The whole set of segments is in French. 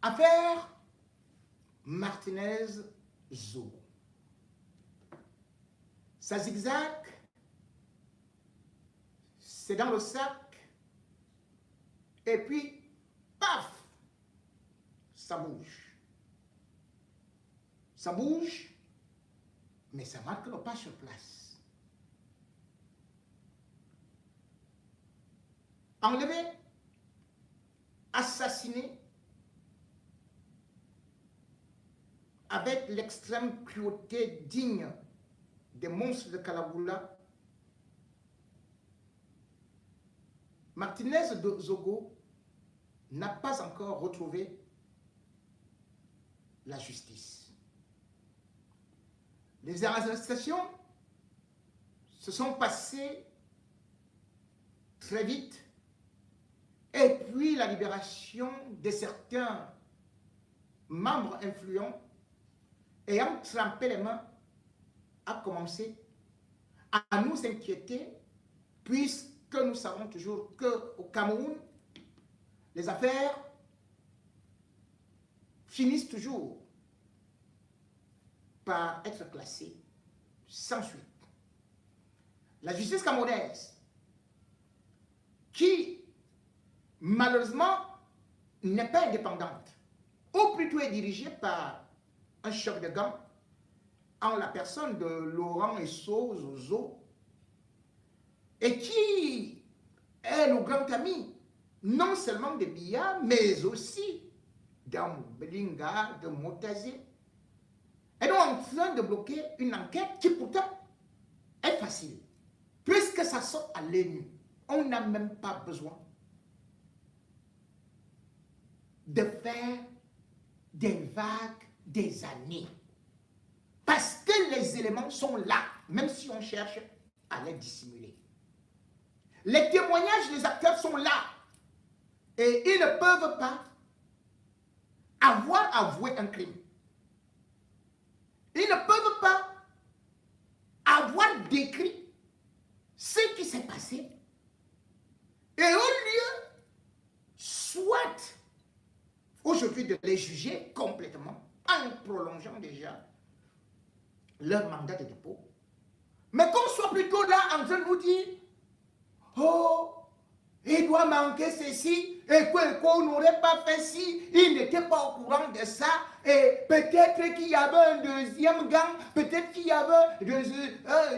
Affaire Martinez-Zogo. Ça zigzag, c'est dans le sac, et puis, paf, ça bouge. Ça bouge, mais ça marque le pas sur place. Enlevé, assassiné, avec l'extrême cruauté digne des monstres de Kalaboula, Martinez-Zogo n'a pas encore retrouvé la justice. Les arrestations se sont passées très vite, et puis la libération de certains membres influents ayant trempé les mains a commencé à nous inquiéter, puisque nous savons toujours qu'au Cameroun, les affaires finissent toujours par être classées sans suite. La justice camerounaise, qui malheureusement n'est pas indépendante, ou plutôt est dirigée par un chef de gang, en la personne de Laurent Esso Zozo, et qui est le grand ami, non seulement de Biya, mais aussi d'Ambelinga, de Motazé, est donc en train de bloquer une enquête qui pourtant est facile, puisque ça sort à l'œil nu. On n'a même pas besoin de faire des vagues des années. Parce que les éléments sont là, même si on cherche à les dissimuler. Les témoignages des acteurs sont là. Et ils ne peuvent pas avoir avoué un crime. Ils ne peuvent pas avoir décrit ce qui s'est passé. Et au lieu, soit aujourd'hui de les juger complètement, en prolongeant déjà leur mandat de dépôt, mais qu'on soit plutôt là en train de nous dire « Oh, il doit manquer ceci, et qu'on n'aurait pas fait ci, il n'était pas au courant de ça, et peut-être qu'il y avait un deuxième gang, peut-être qu'il y avait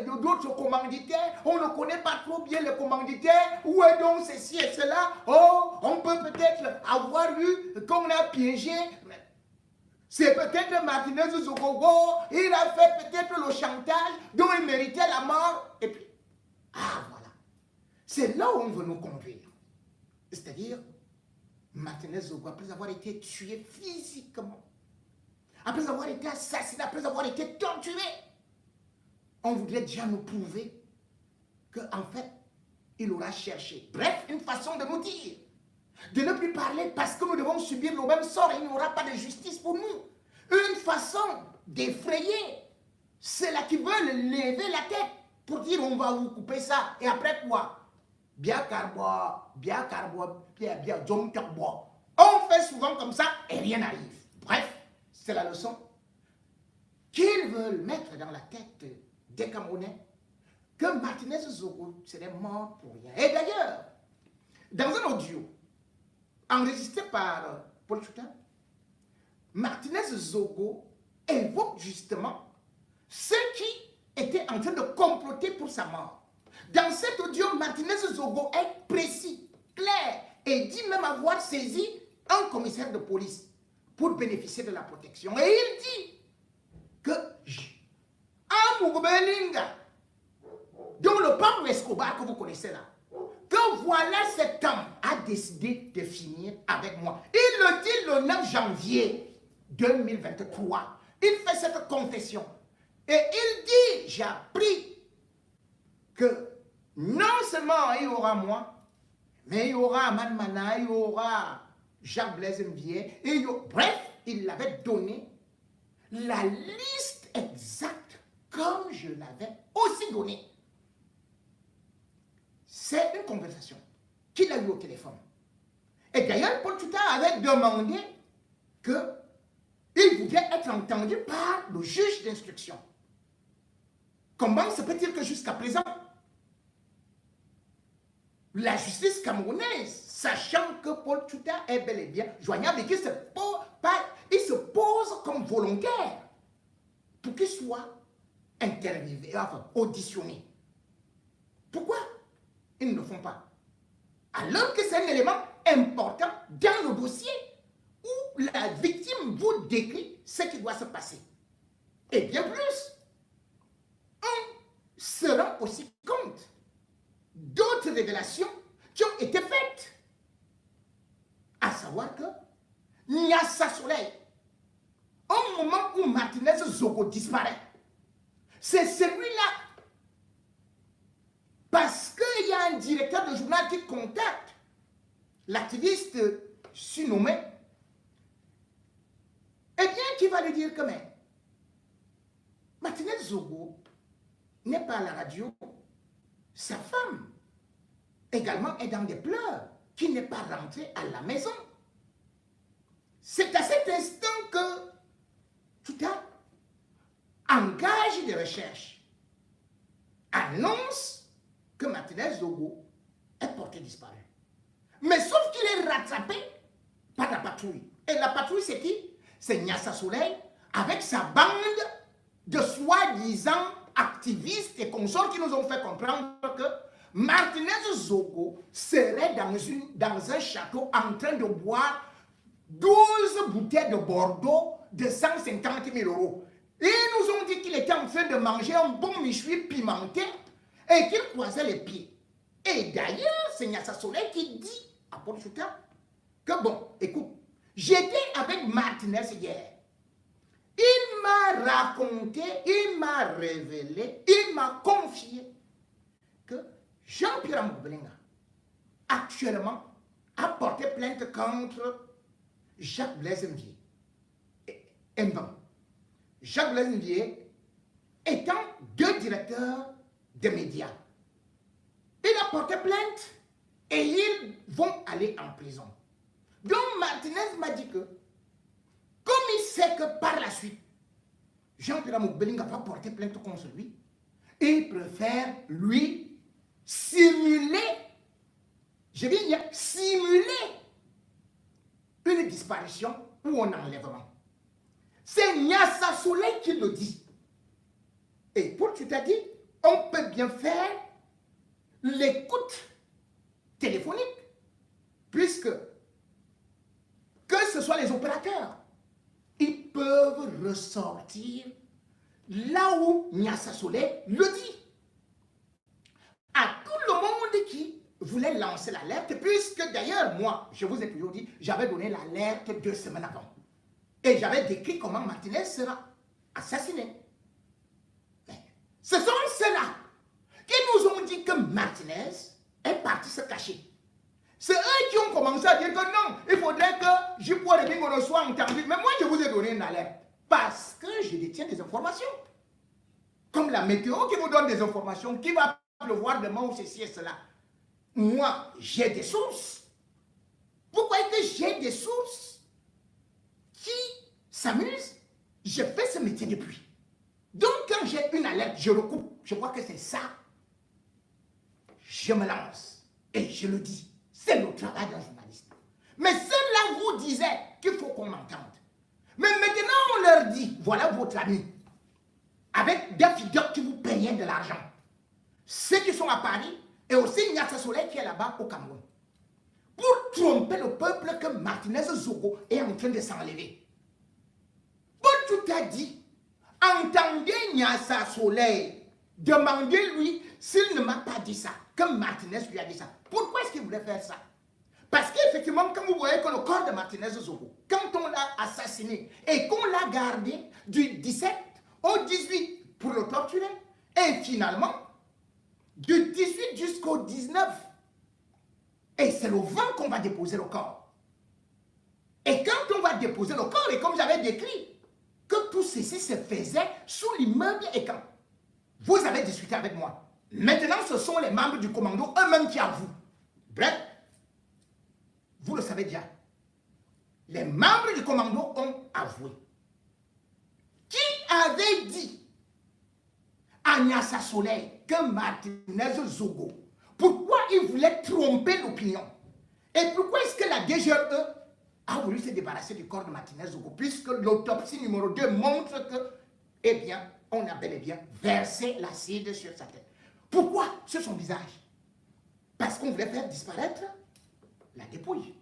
d'autres commanditaires, on ne connaît pas trop bien les commanditaires, où est donc ceci et cela, oh, on peut peut-être avoir vu qu'on a piégé. » C'est peut-être Martinez-Zogo, il a fait peut-être le chantage dont il méritait la mort. Et puis, ah voilà. C'est là où on veut nous conduire. C'est-à-dire, Martinez-Zogo, après avoir été tué physiquement, après avoir été assassiné, après avoir été torturé, on voudrait déjà nous prouver qu'en fait, il aura cherché. Bref, une façon de nous dire. De ne plus parler parce que nous devons subir le même sort et il n'y aura pas de justice pour nous. Une façon d'effrayer ceux-là qui veulent lever la tête pour dire on va vous couper ça. Et après quoi? Bien carbois, bien carbois, bien carbois. On fait souvent comme ça et rien n'arrive. Bref, c'est la leçon qu'ils veulent mettre dans la tête des Camerounais que Martinez-Zogo serait mort pour rien. Et d'ailleurs, dans un audio enregistré par Paul Choutin, Martinez-Zogo évoque justement ceux qui étaient en train de comploter pour sa mort. Dans cet audio, Martinez-Zogo est précis, clair, et dit même avoir saisi un commissaire de police pour bénéficier de la protection. Et il dit que Amoubelinga, dont le Pablo Escobar que vous connaissez là, que voilà cet homme a décidé de finir avec moi. Il le dit le 9 janvier 2023. Il fait cette confession. Et il dit, j'ai appris que non seulement il y aura moi, mais il y aura Aman Mana, il y aura Jacques Blaise Mbié, bref, il l'avait donné la liste exacte comme je l'avais aussi donnée. C'est une conversation qu'il a eue au téléphone. Et d'ailleurs, Paul Choutin avait demandé qu'il voulait être entendu par le juge d'instruction. Comment se peut-il que jusqu'à présent, la justice camerounaise, sachant que Paul Tchouta est bel et bien joignable et qu'il il se pose comme volontaire pour qu'il soit interviewé, enfin, auditionné. Pourquoi ils ne le font pas? Alors que c'est un élément important dans le dossier où la victime vous décrit ce qui doit se passer. Et bien plus, on se rend aussi compte d'autres révélations qui ont été faites. À savoir que Nyassa Soleil, au moment où Martinez Zogo disparaît, c'est celui-là. Parce qu'il y a un directeur de journal qui contacte l'activiste surnommé, eh bien, qui va lui dire que mais Martinez Zogo n'est pas à la radio, sa femme également est dans des pleurs, qui n'est pas rentrée à la maison. C'est à cet instant que Tchouta engage des recherches, annonce que Martinez Zogo est porté disparu. Mais sauf qu'il est rattrapé par la patrouille. Et la patrouille, c'est qui? C'est Nyassa Soleil avec sa bande de soi-disant activistes et consorts qui nous ont fait comprendre que Martinez Zogo serait dans un château en train de boire 12 bouteilles de Bordeaux de 150 000 euros. Et ils nous ont dit qu'il était en train de manger un bon méchoui pimenté et qu'il croisait les pieds. Et d'ailleurs, c'est Nyassa Soleil qui dit à Paul Tchouta que bon, écoute, j'étais avec Martinez hier. Il m'a raconté, il m'a révélé, il m'a confié que Jean-Pierre Moublinga, actuellement, a porté plainte contre Jacques Blaise Mvié. Jacques Blaise Mvié étant deux directeurs de médias. Il a porté plainte et ils vont aller en prison. Donc Martinez m'a dit que, comme il sait que par la suite, Jean-Pierre Moublinga va porter plainte contre lui, il préfère, lui, simuler, je vais dire, simuler une disparition ou un enlèvement. C'est Nyassa Soleil qui le dit. Et pour tu t'as dit, on peut bien faire l'écoute téléphonique, puisque que ce soit les opérateurs, ils peuvent ressortir là où Nyassa Soleil le dit. À tout le monde qui voulait lancer l'alerte, puisque d'ailleurs, moi, je vous ai toujours dit, j'avais donné l'alerte 2 semaines avant. Et j'avais décrit comment Martinez sera assassiné. Mais ce sont ceux-là qui nous ont dit que Martinez est parti se cacher. C'est eux qui ont commencé à dire que non, il faudrait que J.P. Rebingo soit entendu. Mais moi, je vous ai donné une alerte parce que je détiens des informations. Comme la météo qui vous donne des informations, qui va pleuvoir demain ou ceci et cela. Moi, j'ai des sources. Pourquoi est-ce que j'ai des sources qui s'amusent? Je fais ce métier depuis. Donc, quand j'ai une alerte, je recoupe. Je crois que c'est ça. Je me lance et je le dis. C'est le travail d'un journaliste. Mais ceux-là vous disaient qu'il faut qu'on m'entende. Mais maintenant, on leur dit, voilà votre ami, avec des figures qui vous payaient de l'argent. Ceux qui sont à Paris, et aussi Nyassa Soleil qui est là-bas au Cameroun. Pour tromper le peuple que Martinez Zogo est en train de s'enlever. Paul Tchouta dit, entendez Nyassa Soleil, demandez-lui s'il ne m'a pas dit ça, que Martinez lui a dit ça. Pourquoi est-ce qu'il voulait faire ça? Parce qu'effectivement, quand vous voyez que le corps de Martinez Zogo, quand on l'a assassiné et qu'on l'a gardé du 17 au 18 pour le torturer, et finalement, du 18 jusqu'au 19, et c'est le 20 qu'on va déposer le corps. Et quand on va déposer le corps, et comme j'avais décrit, que tout ceci se faisait sous l'immeuble Ekan. Vous avez discuté avec moi. Maintenant, ce sont les membres du commando eux-mêmes qui avouent. Bref, vous le savez déjà. les membres du commando ont avoué. Qui avait dit à Nyassa Soleil que Martinez Zogo, pourquoi il voulait tromper l'opinion? Et pourquoi est-ce que la DGE a voulu se débarrasser du corps de Martinez Zogo? Puisque l'autopsie numéro 2 montre que, eh bien, on a bel et bien versé l'acide sur sa tête. Pourquoi sur son visage? Parce qu'on voulait faire disparaître la dépouille.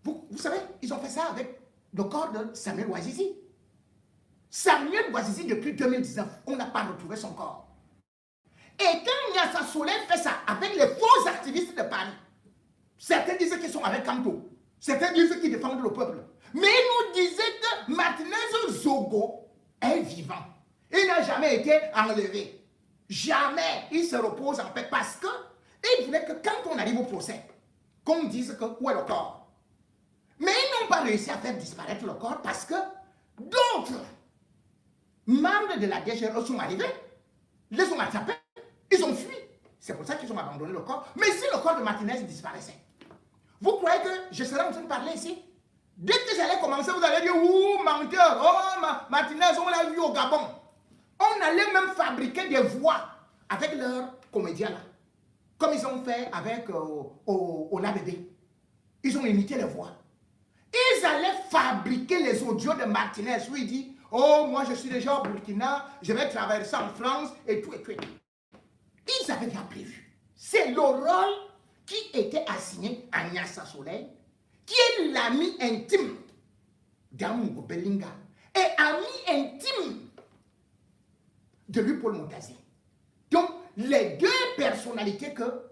Vous savez, ils ont fait ça avec le corps de Samuel Ouazizi. Samuel Ouazizi, depuis 2019, on n'a pas retrouvé son corps. Et quand Nyassa Soleil fait ça avec les faux activistes de Paris, certains disent qu'ils sont avec Kanto, certains disent qu'ils défendent le peuple. Mais ils nous disaient que Martinez Zogo est vivant. Il n'a jamais été enlevé. Jamais il se repose en paix parce qu'il voulait que quand on arrive au procès, qu'on dise que où est le corps. Mais ils n'ont pas réussi à faire disparaître le corps parce que d'autres membres de la DGE sont arrivés, les ont attrapés, ils ont fui. C'est pour ça qu'ils ont abandonné le corps. Mais si le corps de Martinez disparaissait, vous croyez que je serais en train de parler ici? Dès que j'allais commencer, vous allez dire, ouh, menteur, oh, Martinez, on l'a vu au Gabon. On allait même fabriquer des voix avec leurs comédiens là. Comme ils ont fait avec Ola Bébé. Ils ont imité les voix. Ils allaient fabriquer les audios de Martinez où il dit, oh, moi je suis déjà au Burkina, je vais traverser en France et tout et tout et tout. Ils avaient bien prévu. C'est le rôle qui était assigné à Nyassa Soleil, qui est l'ami intime d'Amungo Belinga et ami intime de lui Paul Moutazi. Donc, les deux personnalités que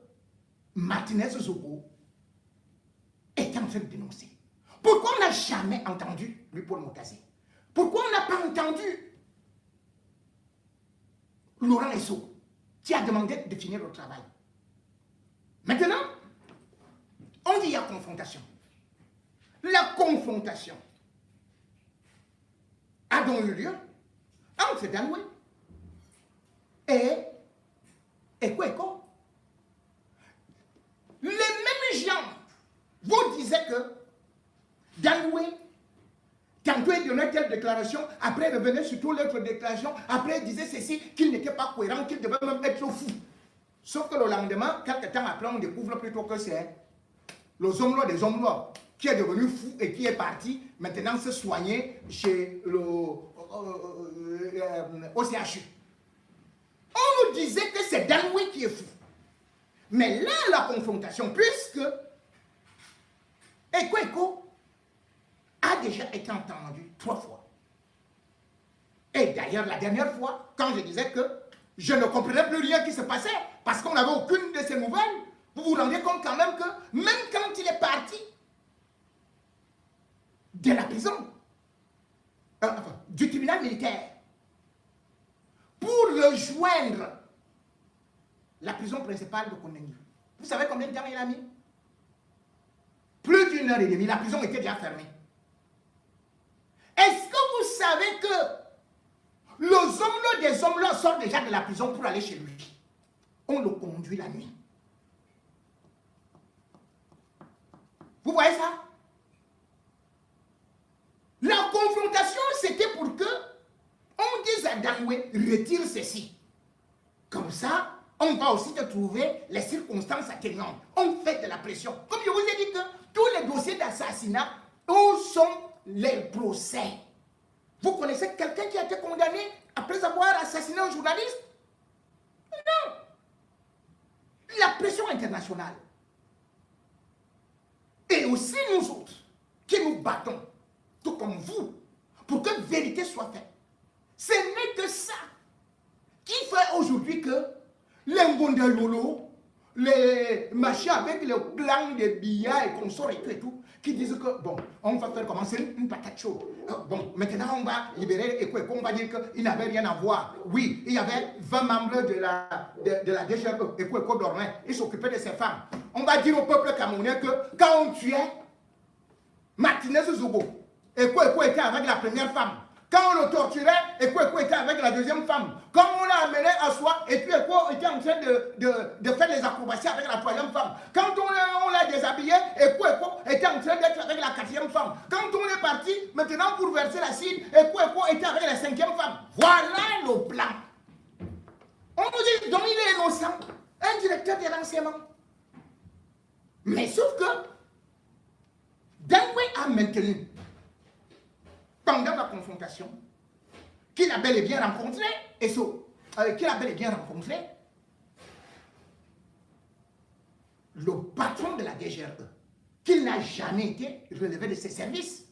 Martinez Zogo est en train de dénoncer. Pourquoi on n'a jamais entendu lui Paul Moutazi? Pourquoi on n'a pas entendu Laurent Esso qui a demandé de finir le travail? Maintenant, on dit qu'il y a confrontation. La confrontation a donc eu lieu entre Danoué et Kweko. Les mêmes gens vous disaient que Danoué, tantôt il donnait telle déclaration, après il revenait sur toute l'autre déclaration, après il disait ceci, qu'il n'était pas cohérent, qu'il devait même être fou. Sauf que le lendemain, quelques temps après, on découvre plutôt que c'est le Zomlo des Zomlo qui est devenu fou et qui est parti maintenant se soigner chez le OCHU. On nous disait que c'est Danoué qui est fou. Mais là, la confrontation, puisque Kweko a déjà été entendu 3 fois. Et d'ailleurs, la dernière fois, quand je disais que je ne comprenais plus rien qui se passait, parce qu'on n'avait aucune de ces nouvelles, vous vous rendez compte quand même que, même quand il est parti de la prison, du tribunal militaire, pour rejoindre la prison principale de Kondengi, vous savez combien de temps il a mis? Plus d'1 heure et demie, la prison était déjà fermée. Est-ce que vous savez que le Zomlo des Zomlo sort déjà de la prison pour aller chez lui? On le conduit la nuit. Vous voyez ça? La confrontation, c'était pour que on dise à Danoué, retire ceci. Comme ça, on va aussi te trouver les circonstances atténuantes. On fait de la pression. Comme je vous ai dit que tous les dossiers d'assassinat, où sont les procès? Vous connaissez quelqu'un qui a été condamné après avoir assassiné un journaliste? Non. La pression internationale. Et aussi nous autres, qui nous battons, tout comme vous, pour que vérité soit faite. Ce n'est que ça qui fait aujourd'hui que les Ngondalolo, les machins avec le clan des billets et consorts et tout, qui disent que, bon, on va faire commencer une patate chaude. Bon, maintenant on va libérer et on va dire qu'il n'avait rien à voir. Oui, il y avait 20 membres de la DGE et quoi dormait. Ils s'occupaient de ces femmes. On va dire au peuple camerounais que quand on tuait Martinez Zogo, et quoi était avec la première femme, Quand on le torturait, Ekouékou était avec la deuxième femme. Quand on l'a amené à soi, et puis Ekouékou était en train de faire les acrobaties avec la troisième femme. Quand on l'a déshabillé, Ekouékou était en train d'être avec la quatrième femme. Quand on est parti, maintenant pour verser l'acide, Ekouékou était avec la cinquième femme. Voilà le plan. On nous dit, donc il est innocent, un directeur de renseignement. Mais sauf que, Dangoué a maintenu, pendant la confrontation, qu'il a bel et bien rencontré, le patron de la DGRE, qu'il n'a jamais été relevé de ses services.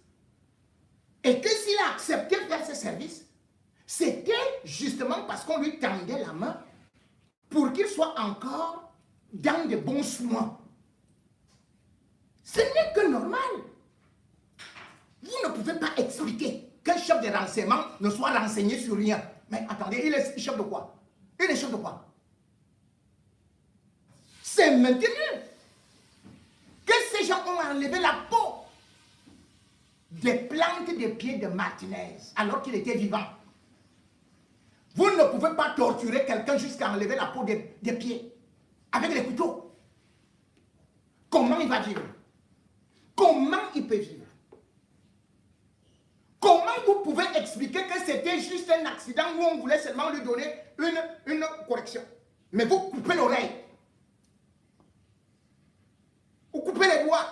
Et que s'il a accepté de faire ses services, c'était justement parce qu'on lui tendait la main pour qu'il soit encore dans de bons soins. Ce n'est que normal. Vous ne pouvez pas expliquer qu'un chef de renseignement ne soit renseigné sur rien. Mais attendez, il est chef de quoi? Il est chef de quoi? C'est maintenant que ces gens ont enlevé la peau des plantes des pieds de Martinez alors qu'il était vivant. Vous ne pouvez pas torturer quelqu'un jusqu'à enlever la peau des pieds avec les couteaux. Comment il va vivre? Comment il peut vivre? Comment vous pouvez expliquer que c'était juste un accident où on voulait seulement lui donner une correction? Mais vous coupez l'oreille. Vous coupez les doigts.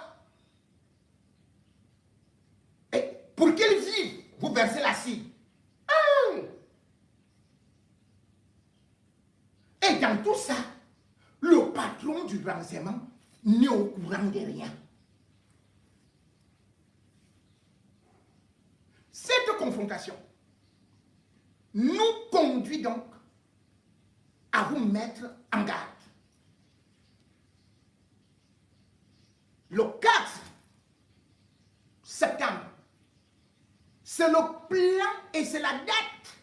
Et pour qu'il vive, vous versez l'acide. Ah! Et dans tout ça, le patron du renseignement n'est au courant de rien. Cette confrontation nous conduit donc à vous mettre en garde. Le 4 septembre, c'est le plan et c'est la date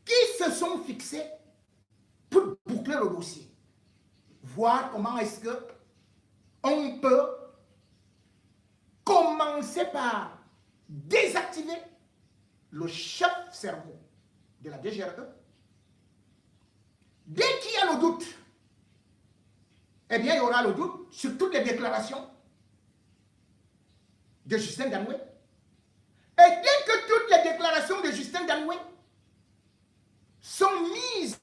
qui se sont fixés pour boucler le dossier. Voir comment est-ce que on peut commencer par désactiver le chef cerveau de la DGRE. Dès qu'il y a le doute, eh bien, il y aura le doute sur toutes les déclarations de Justin Danoué. Et dès que toutes les déclarations de Justin Danoué sont mises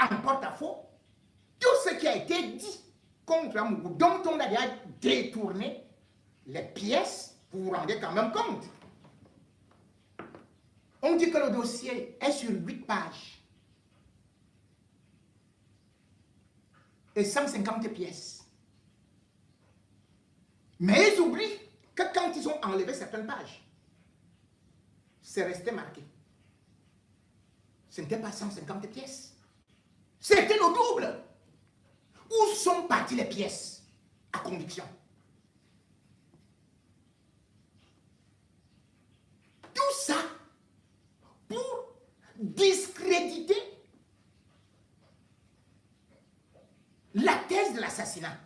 en porte-à-faux, tout ce qui a été dit contre Amougou, dont on a déjà détourné les pièces, vous vous rendez quand même compte. On dit que le dossier est sur 8 pages et 150 pièces. Mais ils oublient que quand ils ont enlevé certaines pages, c'est resté marqué. Ce n'était pas 150 pièces. C'était le double. Où sont parties les pièces à conviction? Tout ça pour discréditer la thèse de l'assassinat.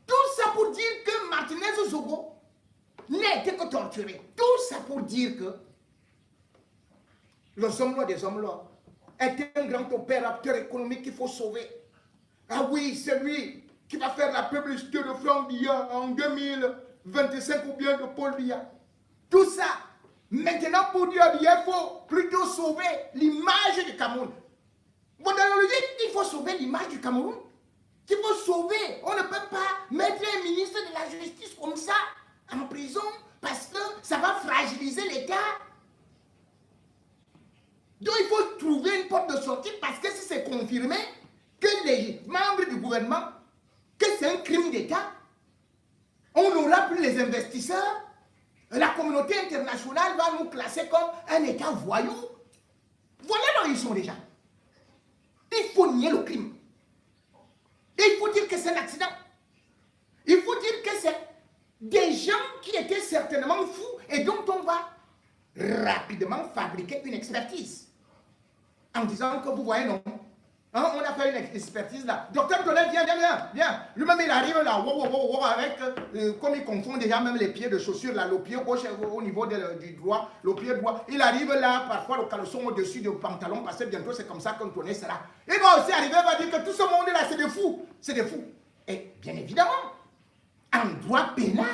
Tout ça pour dire que Martinez Zogo n'a été que torturé. Tout ça pour dire que le Zomlo des Zomlo est un grand opérateur économique qu'il faut sauver. Ah oui, c'est lui qui va faire la publicité de Franck Biya en 2025 ou bien de Paul Biya. Tout ça, maintenant pour dire qu'il faut plutôt sauver l'image du Cameroun. Bon, dans le logique, il faut sauver l'image du Cameroun. Il faut sauver. On ne peut pas mettre un ministre de la Justice comme ça en prison parce que ça va fragiliser l'État. Donc il faut trouver une porte de sortie parce que si c'est confirmé que les membres du gouvernement, que c'est un crime d'État, on n'aura plus les investisseurs. La communauté internationale va nous classer comme un État voyou. Voilà là où ils sont déjà. Il faut nier le crime. Il faut dire que c'est un accident. Il faut dire que c'est des gens qui étaient certainement fous et dont on va rapidement fabriquer une expertise. En disant que vous voyez non, Hein, on a fait une expertise là. Docteur Tonnerre, viens. Lui-même, il arrive là, avec, comme il confond déjà même les pieds de chaussures, là, le pied gauche au niveau du doigt, le pied droit. Il arrive là, parfois le caleçon au-dessus du pantalon, parce que bientôt c'est comme ça qu'un Tonnerre sera. Il va aussi arriver, il va dire que tout ce monde là, c'est des fous. C'est des fous. Et bien évidemment, en droit pénal,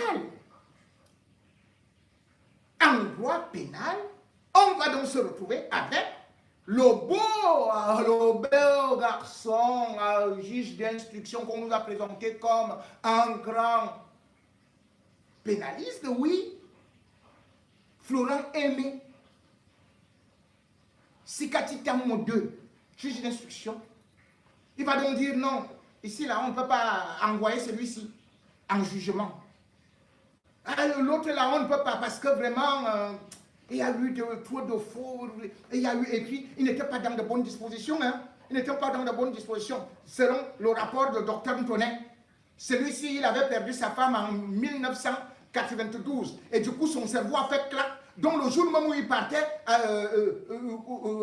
on va donc se retrouver avec le beau garçon, juge d'instruction qu'on nous a présenté comme un grand pénaliste, oui, Florent Aimé, Sikati Tamo 2, juge d'instruction. Il va donc dire non, ici là, on ne peut pas envoyer celui-ci en jugement. L'autre là, on ne peut pas parce que vraiment, il y a eu trop de faux, et puis il n'était pas dans de bonnes dispositions. Hein. Il n'était pas dans de bonnes dispositions. Selon le rapport de Dr Tonnerre, celui-ci, il avait perdu sa femme en 1992. Et du coup, son cerveau a fait clac. Donc le jour même où il partait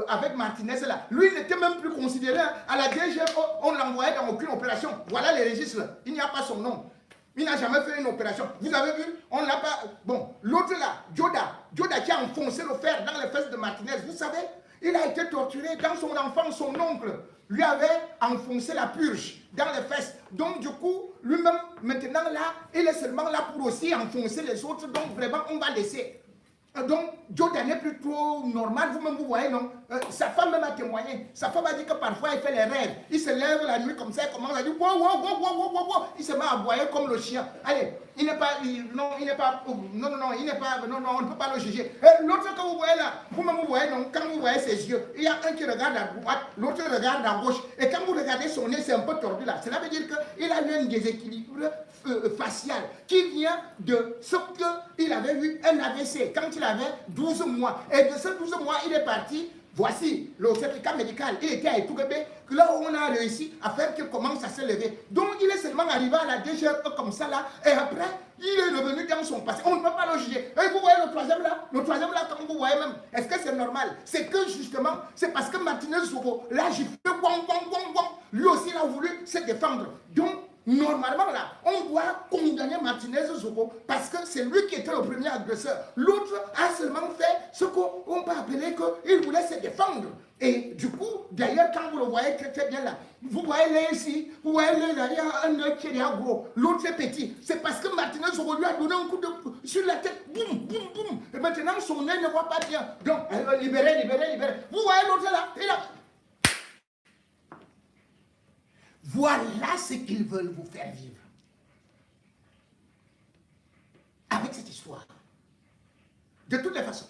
avec Martinez, là, lui, il n'était même plus considéré à la DGFO. On ne l'envoyait dans aucune opération. Voilà les registres. Il n'y a pas son nom. Il n'a jamais fait une opération. Vous avez vu? On ne l'a pas... Bon, l'autre là, Joda qui a enfoncé le fer dans les fesses de Martinez, vous savez, il a été torturé. Dans son enfance, son oncle lui avait enfoncé la purge dans les fesses. Donc du coup, lui-même, maintenant là, il est seulement là pour aussi enfoncer les autres. Donc vraiment, on va laisser. Donc, Joda n'est plus trop normal, vous-même vous voyez, non? Sa femme même a témoigné. Sa femme a dit que parfois il fait les rêves. Il se lève la nuit comme ça, il commence à dire wow. Il se met à aboyer comme le chien. Allez, il n'est pas, non, il n'est pas, non, on ne peut pas le juger. L'autre que vous voyez là, vous-même vous voyez, non? Quand vous voyez ses yeux, il y a un qui regarde à droite, l'autre regarde à gauche. Et quand vous regardez son nez, c'est un peu tordu là. Cela veut dire qu'il a eu un déséquilibre facial qui vient de ce qu'il avait eu un AVC quand il avait 12 mois. Et de ces 12 mois, il est parti. Voici le certificat médical. Il était à Etoubébé, là où on a réussi à faire qu'il commence à se lever. Donc il est seulement arrivé à la DGE comme ça là. Et après, il est revenu dans son passé. On ne peut pas le juger. Et vous voyez le troisième là, comme vous voyez même, est-ce que c'est normal? C'est que justement, c'est parce que Martinez Soko, là, j'ai fait lui aussi il a voulu se défendre. Donc, normalement, là, on doit condamner Martinez Soko parce que c'est lui qui était le premier agresseur. L'autre a seulement fait ce qu'on peut appeler qu'il voulait se défendre. Et du coup, d'ailleurs, quand vous le voyez très bien là, vous voyez là ici, vous voyez là, il y a un œil qui est gros, l'autre est petit. C'est parce que Martinez Soko lui a donné un coup de sur la tête, boum. Et maintenant, son œil ne voit pas bien. Donc, libérez. Vous voyez l'autre là, il a... Voilà ce qu'ils veulent vous faire vivre. Avec cette histoire. De toutes les façons,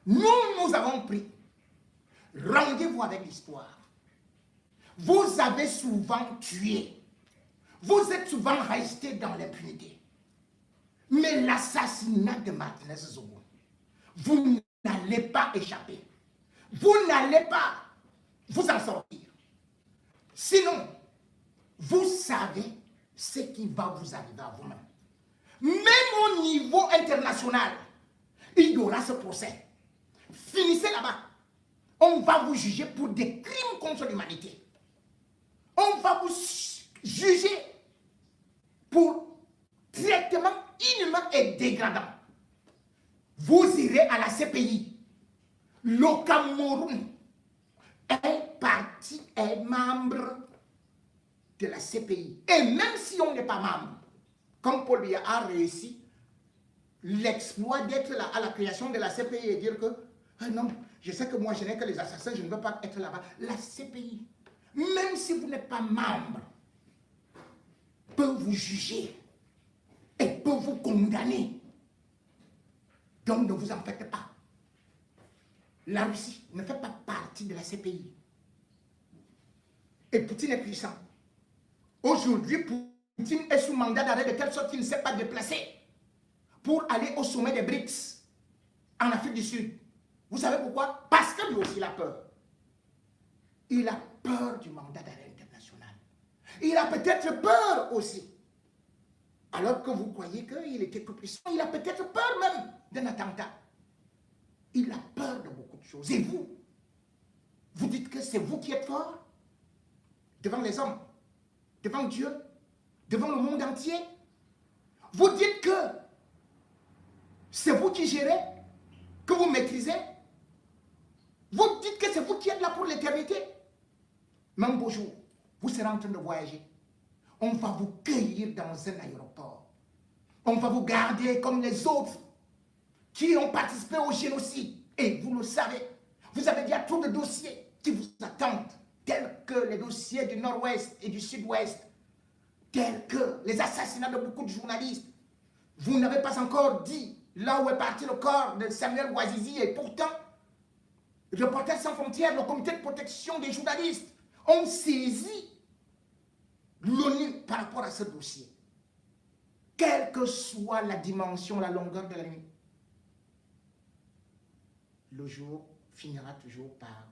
nous avons pris rendez-vous avec l'histoire. Vous avez souvent tué. Vous êtes souvent resté dans l'impunité. Mais l'assassinat de Martinez Zogo, vous n'allez pas échapper. Vous n'allez pas vous en sortir. Sinon, vous savez ce qui va vous arriver à vous-même. Même au niveau international, il y aura ce procès. Finissez là-bas. On va vous juger pour des crimes contre l'humanité. On va vous juger pour traitement inhumain et dégradant. Vous irez à la CPI. Le Cameroun est membre de la CPI. Et même si on n'est pas membre, comme Paul Biya a réussi l'exploit d'être là à la création de la CPI et dire que non, je sais que moi je n'ai que les assassins, je ne veux pas être là-bas. La CPI, même si vous n'êtes pas membre, peut vous juger et peut vous condamner. Donc ne vous en faites pas. La Russie ne fait pas partie de la CPI. Et Poutine est puissant. Aujourd'hui, Poutine est sous mandat d'arrêt de telle sorte qu'il ne s'est pas déplacé pour aller au sommet des BRICS en Afrique du Sud. Vous savez pourquoi? Parce que lui aussi il a peur. Il a peur du mandat d'arrêt international. Il a peut-être peur aussi. Alors que vous croyez qu'il était tout puissant, il a peut-être peur même d'un attentat. Il a peur de beaucoup de choses. Et vous, vous dites que c'est vous qui êtes fort? devant les hommes, devant Dieu, devant le monde entier. Vous dites que c'est vous qui gérez, que vous maîtrisez. Vous dites que c'est vous qui êtes là pour l'éternité. Mais un beau jour, vous serez en train de voyager. On va vous cueillir dans un aéroport. On va vous garder comme les autres qui ont participé au génocide. Et vous le savez, vous avez déjà trop de dossiers qui vous attendent, tels que les dossiers du nord-ouest et du sud-ouest, tels que les assassinats de beaucoup de journalistes. Vous n'avez pas encore dit là où est parti le corps de Samuel Bouazizi, et pourtant, Reporters sans frontières, le comité de protection des journalistes ont saisi l'ONU par rapport à ce dossier. Quelle que soit la dimension, la longueur de la nuit, le jour finira toujours par